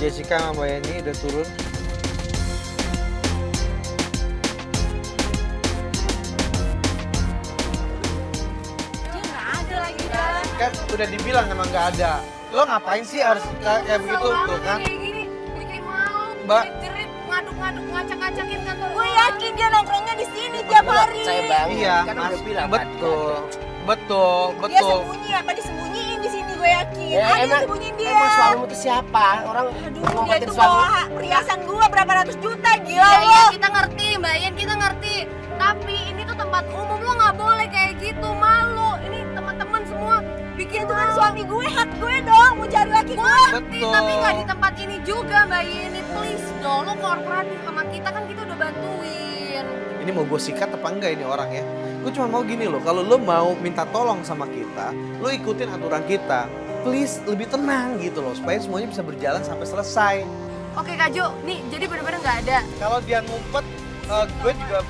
Jessica sama Mbak Yeni udah turun. Kan udah dibilang emang nggak ada. Lo ngapain sih harus kayak begitu tuh kan? Kayak gini, bikin malu, Mbak. bikin jerit, ngaduk-ngaduk, ngacak-ngacakin kantor Gue yakin dia nongkrongnya di sini tiap hari. Saya bangun, Iya, kan Mas. udah bilang Betul. Betul, Dia betul. sembunyi apa disembunyiin di sini gue yakin. Ya, Ada emang, sembunyiin dia. emang suamimu itu siapa? Orang Aduh, mau dia matiin tuh suami. bawa perhiasan gue berapa ratus juta gila Iya, lo. iya, kita ngerti, Mbak Yen, kita ngerti. Tapi ini tuh tempat umum, lo nggak boleh kayak gitu, malu. Ini teman-teman semua bikin Itu kan suami gue, hak gue dong, mau cari laki gue. ngerti, Betul. tapi nggak di tempat ini juga, Mbak Yeni. Please dong, lo kooperatif sama kita, kan kita udah bantuin. Ini mau gue sikat apa enggak ini orang ya? Gue cuma mau gini loh, kalau lo mau minta tolong sama kita, lo ikutin aturan kita. Please lebih tenang gitu loh, supaya semuanya bisa berjalan sampai selesai. Oke Kak Jo, nih jadi bener-bener nggak ada. Kalau dia ngumpet, gue juga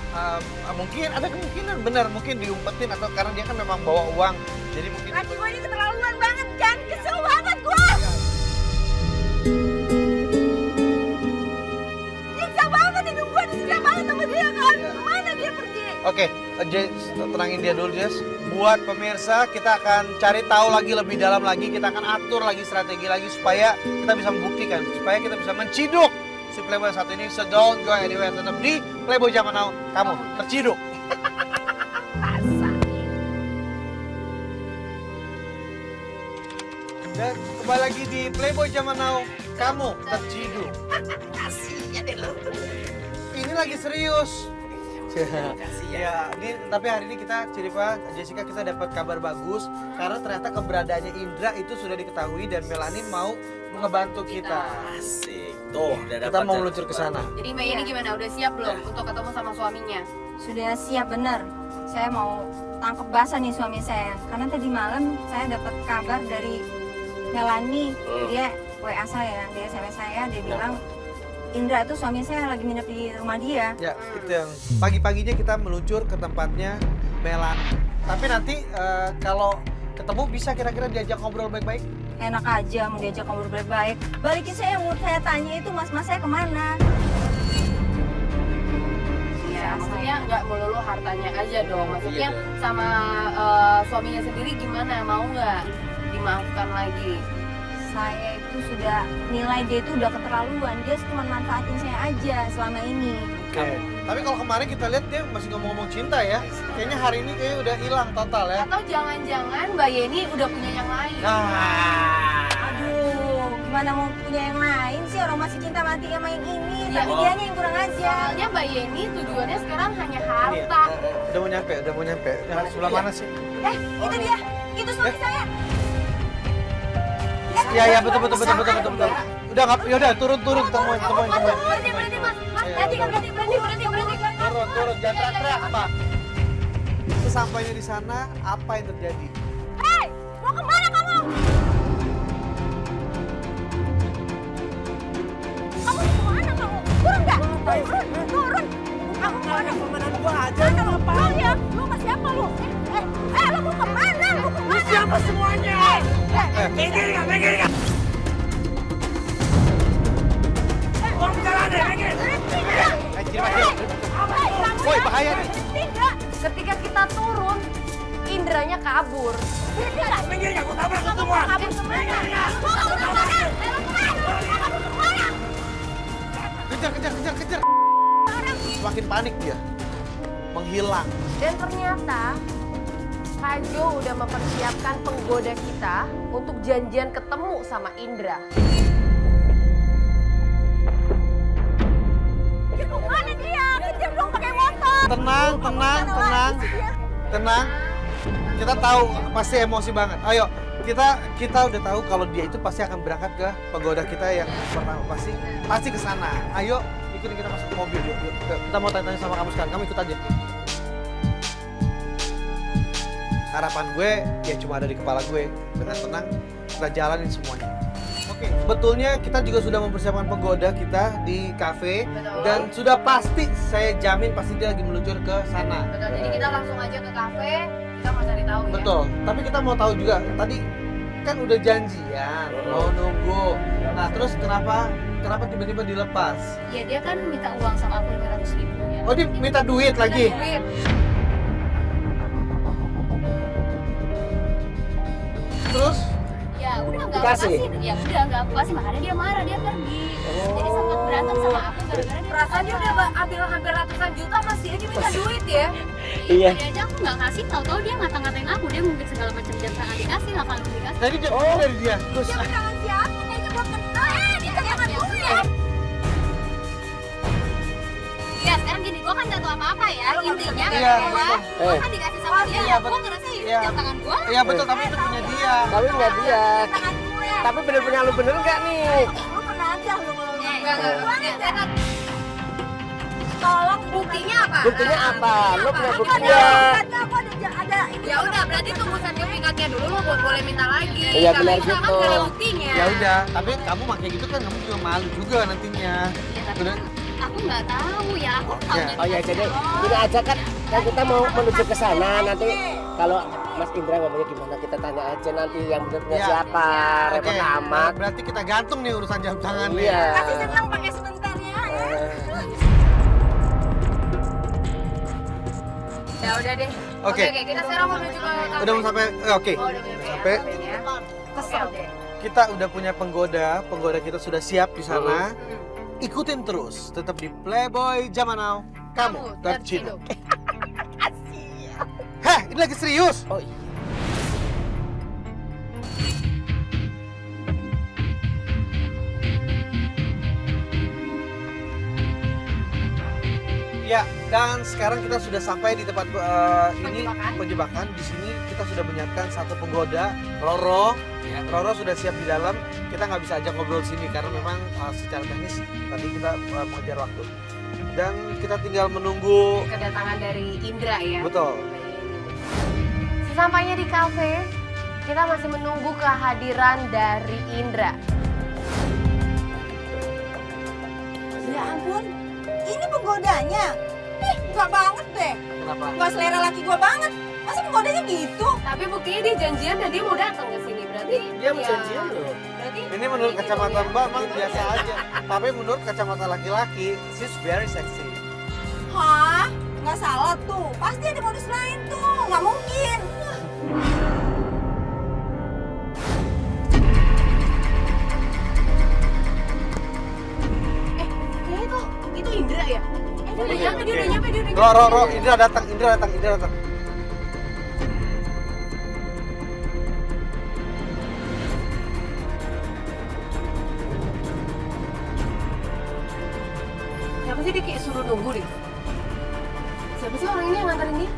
mungkin ada kemungkinan benar mungkin diumpetin atau karena dia kan memang bawa uang, jadi mungkin. Laki gue ini keterlaluan banget kan, kesel banget gue. Nyiksa banget hidup gue, disiksa banget sama dia kan. Kemana dia pergi? Oke, Jess, tenangin dia dulu Jess. Buat pemirsa, kita akan cari tahu lagi lebih dalam lagi, kita akan atur lagi strategi lagi supaya kita bisa membuktikan, supaya kita bisa menciduk si Playboy satu ini. So don't go anywhere, tetap di Playboy Zaman Now, kamu terciduk. Dan kembali lagi di Playboy Zaman Now, kamu terciduk. Ini lagi serius. Ya, ini, tapi hari ini kita Ciripa, Jessica kita dapat kabar bagus karena ternyata keberadaannya Indra itu sudah diketahui dan Melanie mau ngebantu kita. Asik. Tuh, udah Kita dapat mau ya. meluncur ke sana. Jadi Mbak Yeni gimana? Udah siap belum untuk ketemu sama suaminya? Sudah siap benar. Saya mau tangkap basah nih suami saya. Karena tadi malam saya dapat kabar dari Melanie. Dia WA saya, dia SMS saya, dia bilang Indra itu suami saya lagi nginep di rumah dia. Ya, itu yang pagi-paginya kita meluncur ke tempatnya Melanie. Tapi nanti kalau ketemu bisa kira-kira diajak ngobrol baik-baik. Enak aja mau diajak ngobrol baik-baik. Balikin saya yang mau saya tanya itu mas-mas saya kemana? Iya, maksudnya nggak melulu hartanya aja dong. Maksudnya Iya dong. sama suaminya sendiri gimana? Mau nggak dimaafkan lagi? Saya itu sudah nilai dia itu udah keterlaluan. Dia cuma manfaatin saya aja selama ini. Oke. Tapi kalau kemarin kita lihat dia masih ngomong-ngomong cinta ya. Kayaknya hari ini kayaknya udah hilang total ya. Atau jangan-jangan Mbak Yeni udah punya yang lain? Nah, Aduh, gimana mau punya yang lain sih? Orang masih cinta mati sama yang ini. Iya. Tapi dianya yang kurang aja. Soalnya Mbak Yeni tujuannya sekarang hanya harta. udah mau nyampe, udah mau nyampe. Nah, sebelah mana sih? Itu dia. Itu suami saya. Iya, betul. Udah nggak, yaudah turun, temuin. Berhenti mas, berhenti kan berhenti. Turun, jangan teriak-teriak apa. Sesampainya di sana, apa yang terjadi? Hei, mau kemana kamu? Kamu mau kemana kamu? Turun nggak? Turun. Kamu mau kemana? Permanen gua aja. Mana lu? Lu ya? Lu sama siapa lu? Lu mau kemana? Lu kemana? Siapa semuanya? Minggir nggak? Orang jalan deh, minggir. Woi, bahaya nih. Ketika kita turun, indranya kabur. Minggir nggak? Gua tabrak lu semua. Kabur kemana? Kejar. Semakin panik dia. Menghilang. Dan ternyata Kajo udah mempersiapkan penggoda kita untuk janjian ketemu sama Indra. Kemana dia? Kejar dong pakai motor. Tenang. Kita tahu pasti emosi banget. Ayo, kita udah tahu kalau dia itu pasti akan berangkat ke penggoda kita yang pertama pasti ke sana. Ayo, ikutin kita masuk ke mobil yuk. Kita mau tanya-tanya sama kamu sekarang. Kamu ikut aja. Harapan gue ya cuma ada di kepala gue. Dengan tenang kita jalanin semuanya. Oke, sebetulnya kita juga sudah mempersiapkan penggoda kita di kafe. Betul. Dan sudah pasti, saya jamin pasti dia lagi meluncur ke sana. Betul, jadi kita langsung aja ke kafe, kita mau cari tahu Betul, tapi kita mau tahu juga, tadi kan udah janjian, mau nunggu. Nah Nah terus kenapa tiba-tiba dilepas? Ya dia kan minta uang sama aku 500.000 ya. Oh dia minta duit lagi? Duit. Terus? Ya udah nggak aku Dikasih? kasih. Ya udah nggak aku kasih, makanya dia marah, dia pergi. Jadi sempat berantem sama aku gara-gara dia Perasaan dia udah ambil hampir ratusan juta masih aja minta duit ya. Iya. Dia aja aku nggak kasih, tahu-tahu dia ngata-ngatain aku, dia mungkin segala macam jangan dikasih lah kalau dikasih. Tadi dia dari dia. Terus Dia tangan siapa? Kayaknya gua kenal. Dia tangan gue. Iya, sekarang gini, gua kan nggak tahu apa-apa ya. Intinya Iya, gua kan dikasih sama dia. Iya, Gua ngerasa ini iya. jam tangan gua. Iya betul, tapi itu punya dia. Tapi nggak dia. Tangan gue. Tapi bener-bener lu bener nggak nih? Lu pernah aja lu kalau Enggak. tolong buktinya apa? Buktinya apa? Lu punya Ada buktinya? aku ada ini. Ya udah berarti tunggu sertifikatnya dulu lu boleh minta lagi. Iya, Karena benar itu kan gitu. nggak ada buktinya. Ya udah, tapi kamu pakai gitu kan kamu juga malu juga nantinya. Ya, tapi Udah. aku nggak tahu ya, aku tahu Oke. dari Oh ya jadi gini aja kan kita mau menuju ke sana nanti kalau Mas Indra ngomongnya gimana kita tanya aja nanti yang benernya Iya. siapa repot Oke, amat. berarti kita gantung nih urusan jam tangan nih. Iya. Kasih senang pakai sebentarnya ya. Ya udah deh. Oke. Kita sekarang mau menuju ke kafe. Udah mau sampai oke. Oh, udah mau Sampai Kesel deh. kita udah punya penggoda kita sudah siap di sana. Ikutin terus, tetap di Playboy Zaman Now. Kamu terciduk. Heh, ini lagi serius. Oh iya. Ya, dan sekarang kita sudah sampai di tempat ini Penjebakan. penjebakan. Di sini kita sudah menyiapkan satu penggoda, Roro. Ya, Roro sudah siap di dalam. Kita nggak bisa ajak ngobrol sini karena memang secara teknis tadi kita mengejar waktu. Dan kita tinggal menunggu. Kedatangan dari Indra ya. Betul. Sesampainya di kafe, kita masih menunggu kehadiran dari Indra. Ya ampun, ini penggodanya. Enggak banget deh. Kenapa? Enggak selera laki gua banget. Masa penggodanya gitu? Tapi buktinya dia janjian dan dia mau datang ke sini. Berarti Dia mau janjian loh. Berarti Ini menurut kacamata ya. Mbak memang biasa aja. Tapi menurut kacamata laki-laki, she's very sexy. Hah? Nggak salah tuh. Pasti ada modus lain tuh. Nggak mungkin. Kayaknya tuh itu Indra ya. Dia udah nyampe, dia udah nyampe, dia udah nyampe. Roro, Indra datang. Siapa sih dia kayak suruh nunggu deh? Siapa sih orang ini yang nganterin dia?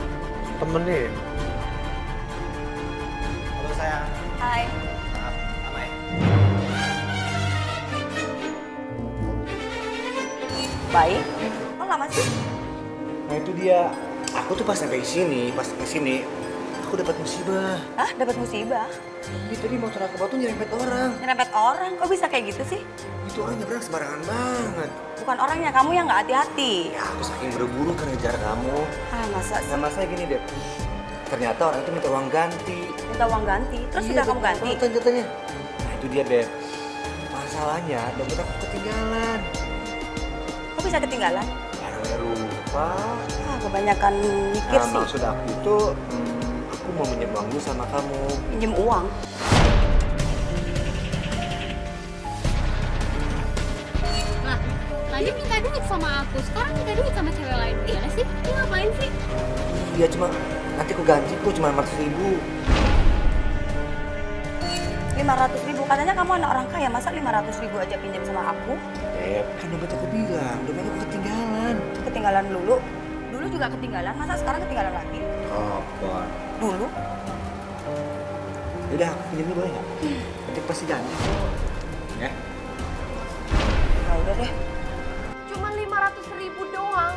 Temennya. Halo sayang. Hai. Apa ya? Baik. Oh lama sih? Nah itu dia, aku tuh pas sampai sini, aku dapat musibah. Hah? Dapat musibah? Ini tadi motor aku tuh nyerempet orang. Nyerempet orang. Kok bisa kayak gitu sih? Itu orang nyebrang sembarangan banget. Bukan orangnya, kamu yang nggak hati-hati. Ya aku saking buru-buru kan ngejar kamu. Ah masa sih? Nah masalah gini deh, ternyata orang itu minta uang ganti. Minta uang ganti. Terus sudah kamu ganti? Katanya. Nah itu dia Beb. Masalahnya dompet aku ketinggalan. Kok bisa ketinggalan? Baru lupa. Ah kebanyakan mikir Nah sih. maksud aku itu, aku mau minjem uang dulu sama kamu. Pinjem uang. Nah, tadi minta duit sama aku, sekarang minta duit sama cewek lain. Gimana sih? Dia ngapain sih? Iya cuma nanti aku ganti kok cuma 500.000. 500.000. Katanya kamu anak orang kaya. Masa 500.000 aja pinjam sama aku? Kan dompet aku bilang, dompet aku ketinggalan. Ketinggalan dulu. Dulu juga ketinggalan. Masa sekarang ketinggalan lagi? Kapan? Dulu. Udah, aku pinjam dulu boleh nggak? Nanti pasti ganti. Ya. Ya udah deh. Cuma 500.000 doang.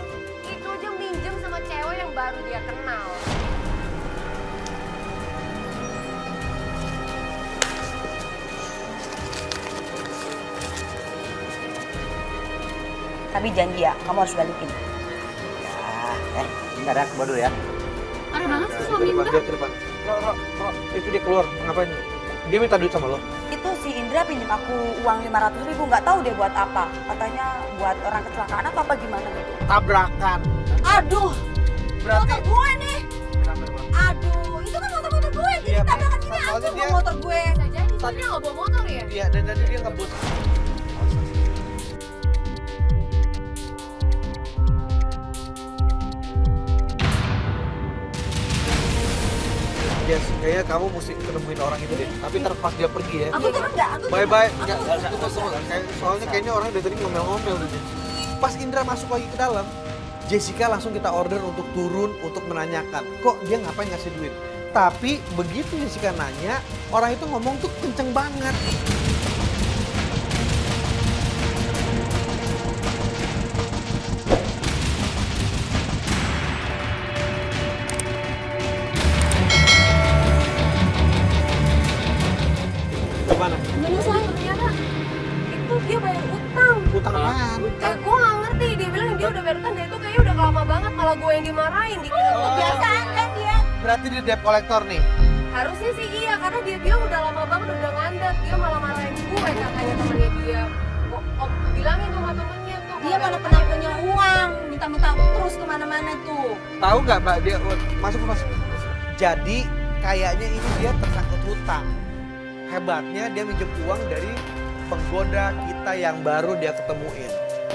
Itu aja minjem sama cewek yang baru dia kenal. Tapi janji ya, kamu harus balikin. Ya, bentar ya, keluar dulu ya. Parah banget sih Ke suami depan, gue. dia ke depan. Roro, itu dia keluar. Ngapain? Dia minta duit sama lo. Itu si Indra pinjam aku uang 500.000, nggak tahu deh buat apa. Katanya buat orang kecelakaan apa gimana gitu. Tabrakan. Aduh, Berarti motor gue nih. kenapa, Bang? Aduh, itu kan motor gue. Jadi Iya, tabrakan Bang. gini Soalnya hancur dia- motor gue. Bisa jadi dia nggak bawa motor ya? Iya, dan tadi dia ngebut. Yes, kayaknya kamu mesti ketemuin orang itu deh. Tapi ntar pas dia pergi ya. Aku turun nggak? Aku Bye turun. bye. Aku Enggak, turun. soalnya kayaknya orang dari tadi ngomel-ngomel gitu. Pas Indra masuk lagi ke dalam, Jessica langsung kita order untuk turun untuk menanyakan, kok dia ngapain ngasih duit. Tapi begitu Jessica nanya, orang itu ngomong tuh kenceng banget. Gimana? Gimana sih? Ternyata itu dia bayar utang. Utang apaan? Gue nggak ngerti. Dia bilang dia udah bayar utang. Dia itu kayaknya udah lama banget. Malah gue yang dimarahin. Dikira kebiasaan kan dia. Berarti dia debt collector nih. Harusnya sih iya, karena dia bilang udah lama banget udah ngandat. Dia malah marahin gue katanya temennya dia. Kok bilangin sama temennya tuh. Dia mana pernah punya uang, minta-minta terus kemana-mana tuh. Tahu nggak Mbak, dia masuk. Jadi kayaknya ini dia tersangkut hutang. Hebatnya dia minjem uang dari penggoda kita yang baru dia ketemuin.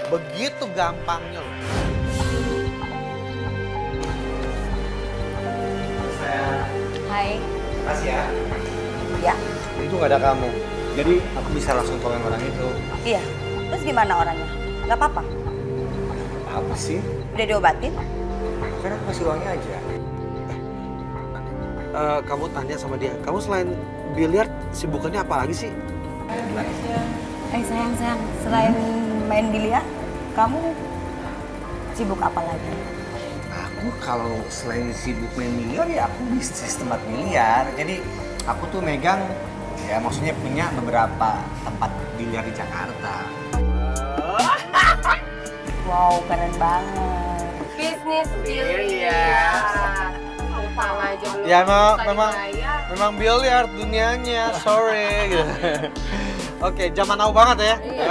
Begitu gampangnya loh. Hai. Makasih ya. Ya. Itu nggak ada kamu. Jadi aku bisa langsung tolong orang itu. Iya. Terus gimana orangnya? Nggak apa-apa? Apa sih? Udah diobatin? Kan aku kasih uangnya aja. Kamu tanya sama dia, kamu selain biliar sibukannya apa lagi sih? Sayang, selain main biliar, kamu sibuk apa lagi? Aku kalau selain sibuk main miliar ya aku bisnis tempat miliar. Jadi aku tuh megang ya maksudnya punya beberapa tempat biliar di Jakarta. Wow, keren banget. Bisnis biliar. Utang aja belum Ya bisa memang dibayar. memang biliar dunianya, sorry. Gitu. Oke, zaman now banget ya. Iya.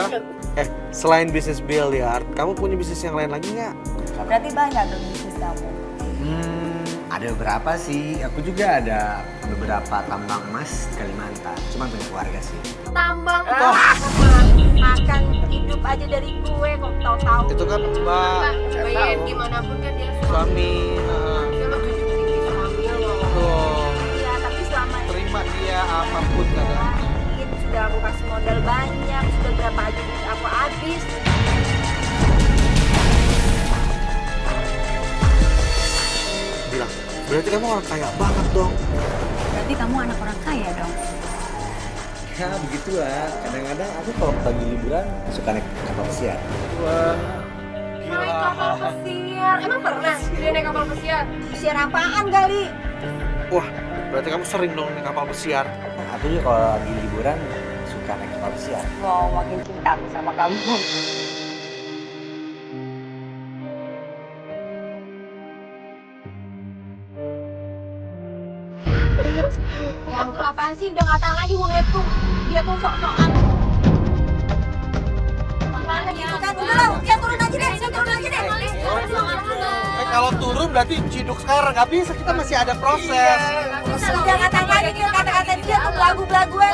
Selain bisnis biliar, kamu punya bisnis yang lain lagi nggak? Berarti banyak dong bisnis kamu. Ada beberapa sih. Aku juga ada beberapa tambang emas di Kalimantan. Cuma punya keluarga sih. Tambang. Makan hidup aja dari gue kok tahu-tahu. Itu kan Mbak, Bayangin gimana pun kan dia suami. Dia lo cucu tinggi suaminya loh. Tuh, Iya, tapi selama terima dia apapun keadaannya. ini sudah aku kasih modal banyak, sudah berapa aja duit aku habis. Bilang, berarti kamu orang kaya banget dong. Berarti kamu anak orang kaya dong. Ya begitulah. Kadang-kadang aku kalau pagi liburan suka naik kapal pesiar. Wah, Naik kapal pesiar. Emang pernah dia naik kapal pesiar? Siar apaan kali? Wah, berarti kamu sering dong naik kapal pesiar. Aku juga kalau lagi liburan suka naik kapal pesiar. Wow, makin cinta aku sama kamu. Ya ampun, apaan sih? Udah ngata lagi gue ngeliat tuh. Dia tuh sok-sokan. Makanya Gitu kan, udah lah, ya turun aja deh, saya turun aja deh. Kalau turun berarti ciduk sekarang, nggak bisa, kita masih ada proses. Udah kata-kata dia, kata-kata dia tuh belagu-belaguan,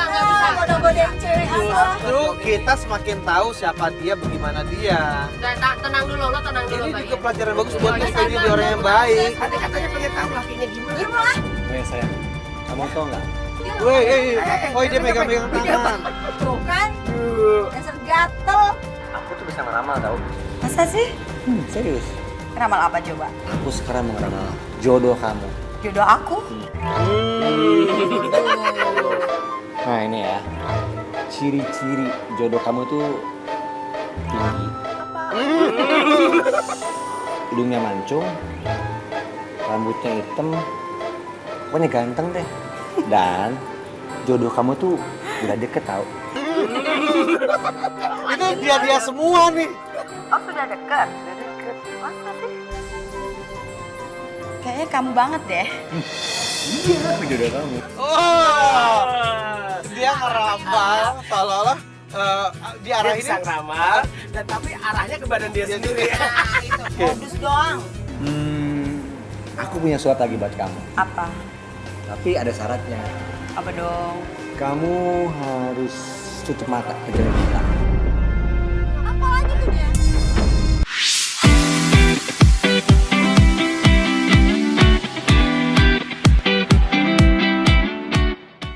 bodoh-bodoh cewek apa. Justru kita semakin tahu siapa dia, bagaimana dia. Tenang dulu, lo tenang dulu. Ini Bang, juga ya. pelajaran bagus buat kita jadi orang yang baik. Katanya pengen tahu lakinya gimana. Weh sayang, kamu tau nggak? Woi, oh dia megang-megang tangan. Tuh kan, dasar gatel. Aku tuh bisa ngeramal tau. Masa sih? Serius. Ramal apa coba? Aku sekarang mau ngeramal jodoh kamu. Jodoh aku? Nah ini ya, ciri-ciri jodoh kamu tuh tinggi. Hidungnya mancung, rambutnya hitam, pokoknya ganteng deh. Dan jodoh kamu tuh udah deket tau. Itu dia semua nih. Oh sudah dekat? Sudah dekat. Masa sih? Kayaknya kamu banget deh. Iya, jodoh kamu. Oh, dia ramal, seolah-olah Dia diarahin. bisa ngeramal, dan tapi arahnya ke badan dia sendiri. Modus doang. Aku punya suatu lagi buat kamu. Apa? Tapi ada syaratnya. Apa dong? Kamu harus tutup mata, kejar kita.